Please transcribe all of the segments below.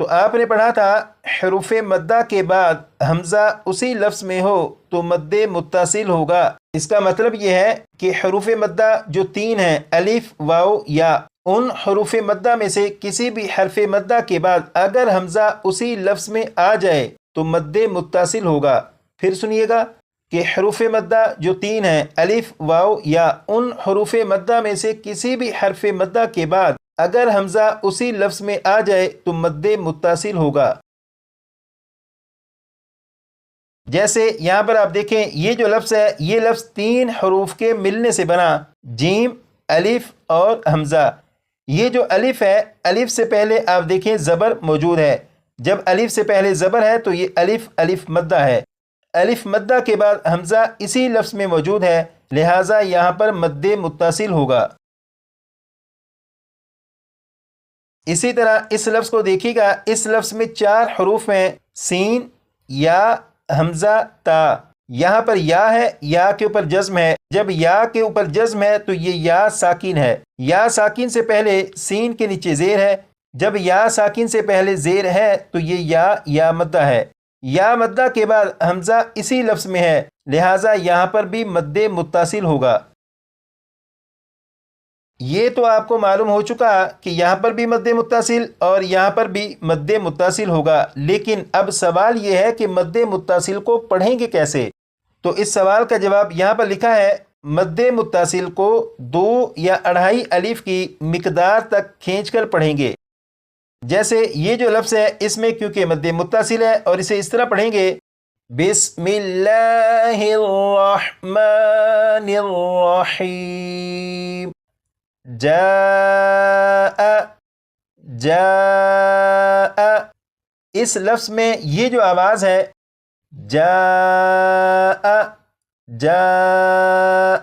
تو آپ نے پڑھا تھا حروف مدہ کے بعد حمزہ اسی لفظ میں ہو تو مد متصل ہوگا۔ اس کا مطلب یہ ہے کہ حروف مدہ جو 3 ہیں الف، واو، یا، ان حروف مدہ میں سے کسی بھی حرف مدہ کے بعد اگر حمزہ اسی لفظ میں آ جائے تو مد متصل ہوگا۔ پھر سنیے گا کہ حروف مدہ جو 3 ہیں الف، واو، یا، ان حروف مدہ میں سے کسی بھی حرف مدہ کے بعد اگر حمزہ اسی لفظ میں آ جائے تو مد متصل ہوگا۔ جیسے یہاں پر آپ دیکھیں یہ جو لفظ ہے یہ لفظ 3 حروف کے ملنے سے بنا، جیم، الف اور حمزہ۔ یہ جو الف ہے، الف سے پہلے آپ دیکھیں زبر موجود ہے۔ جب الف سے پہلے زبر ہے تو یہ الف الف مدہ ہے۔ الف مدہ کے بعد حمزہ اسی لفظ میں موجود ہے، لہٰذا یہاں پر مد متصل ہوگا۔ اسی طرح اس لفظ کو دیکھیے گا، اس لفظ میں 4 حروف ہیں، سین، یا، حمزہ، تا۔ یہاں پر یا ہے، یا کے اوپر جزم ہے۔ جب یا کے اوپر جزم ہے تو یہ یا ساکن ہے۔ یا ساکن سے پہلے سین کے نیچے زیر ہے۔ جب یا ساکن سے پہلے زیر ہے تو یہ یا مدہ ہے۔ یا مدہ کے بعد حمزہ اسی لفظ میں ہے، لہٰذا یہاں پر بھی مد متصل ہوگا۔ یہ تو آپ کو معلوم ہو چکا کہ یہاں پر بھی مد متصل اور یہاں پر بھی مد متصل ہوگا، لیکن اب سوال یہ ہے کہ مد متصل کو پڑھیں گے کیسے؟ تو اس سوال کا جواب یہاں پر لکھا ہے، مد متصل کو 2 یا 2.5 الف کی مقدار تک کھینچ کر پڑھیں گے۔ جیسے یہ جو لفظ ہے اس میں کیونکہ مد متصل ہے اور اسے اس طرح پڑھیں گے، بسم اللہ الرحمن الرحیم، جاء، جاء۔ اس لفظ میں یہ جو آواز ہے جاء، جاء،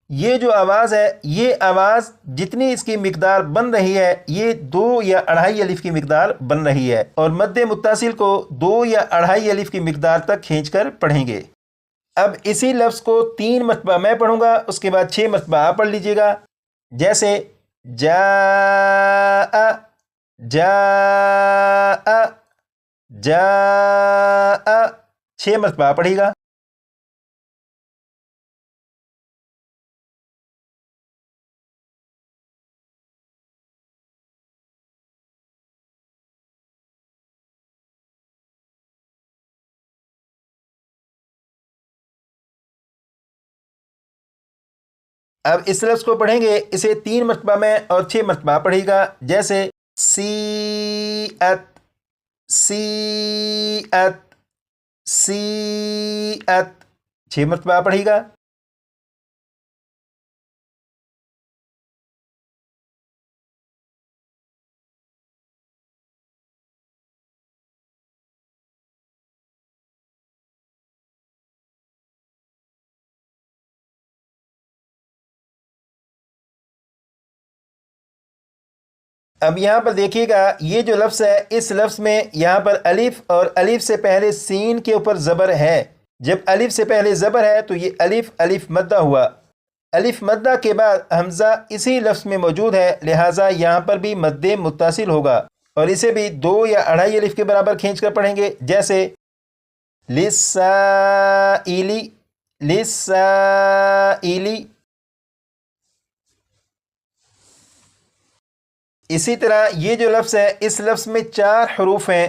یہ جو آواز ہے، یہ آواز جتنی اس کی مقدار بن رہی ہے یہ 2 یا 2.5 الف کی مقدار بن رہی ہے، اور مد متصل کو 2 یا 2.5 الف کی مقدار تک کھینچ کر پڑھیں گے۔ اب اسی لفظ کو 3 مرتبہ میں پڑھوں گا، اس کے بعد 6 مرتبہ آپ پڑھ لیجئے گا۔ جیسے جاء، جاء، جاء، 6 مرتبہ آپ پڑھیے گا۔ اب اس لفظ کو پڑھیں گے، اسے 3 مرتبہ میں اور 6 مرتبہ پڑھے گا۔ جیسے سیئت، سیئت، سیئت، 6 مرتبہ پڑھے گا۔ اب یہاں پر دیکھیے گا یہ جو لفظ ہے اس لفظ میں یہاں پر الف اور الف سے پہلے سین کے اوپر زبر ہے۔ جب الف سے پہلے زبر ہے تو یہ الف الف مدہ ہوا۔ الف مدہ کے بعد حمزہ اسی لفظ میں موجود ہے، لہٰذا یہاں پر بھی مد متصل ہوگا، اور اسے بھی 2 یا 2.5 الف کے برابر کھینچ کر پڑھیں گے۔ جیسے لِلسَّائِلِ، لِلسَّائِلِ۔ اسی طرح یہ جو لفظ ہے اس لفظ میں 4 حروف ہیں،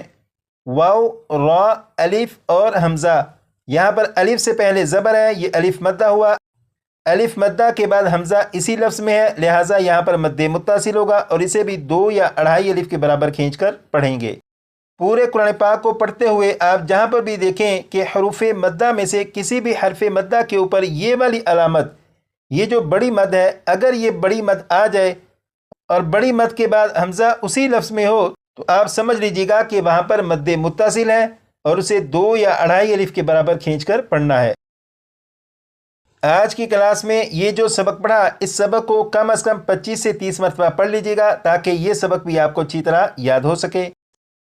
واو، را، الف اور حمزہ۔ یہاں پر الف سے پہلے زبر ہے، یہ الف مدہ ہوا۔ الف مدہ کے بعد حمزہ اسی لفظ میں ہے، لہٰذا یہاں پر مد متصل ہوگا، اور اسے بھی 2 یا 2.5 الف کے برابر کھینچ کر پڑھیں گے۔ پورے قرآن پاک کو پڑھتے ہوئے آپ جہاں پر بھی دیکھیں کہ حروف مدہ میں سے کسی بھی حرف مدہ کے اوپر یہ والی علامت، یہ جو بڑی مد ہے، اگر یہ بڑی مد آ جائے اور بڑی مد کے بعد حمزہ اسی لفظ میں ہو تو آپ سمجھ لیجیے گا کہ وہاں پر مد متصل ہے، اور اسے 2 یا 2.5 الف کے برابر کھینچ کر پڑھنا ہے۔ آج کی کلاس میں یہ جو سبق پڑھا، اس سبق کو کم از کم 25 سے 30 مرتبہ پڑھ لیجیے گا تاکہ یہ سبق بھی آپ کو اچھی طرح یاد ہو سکے۔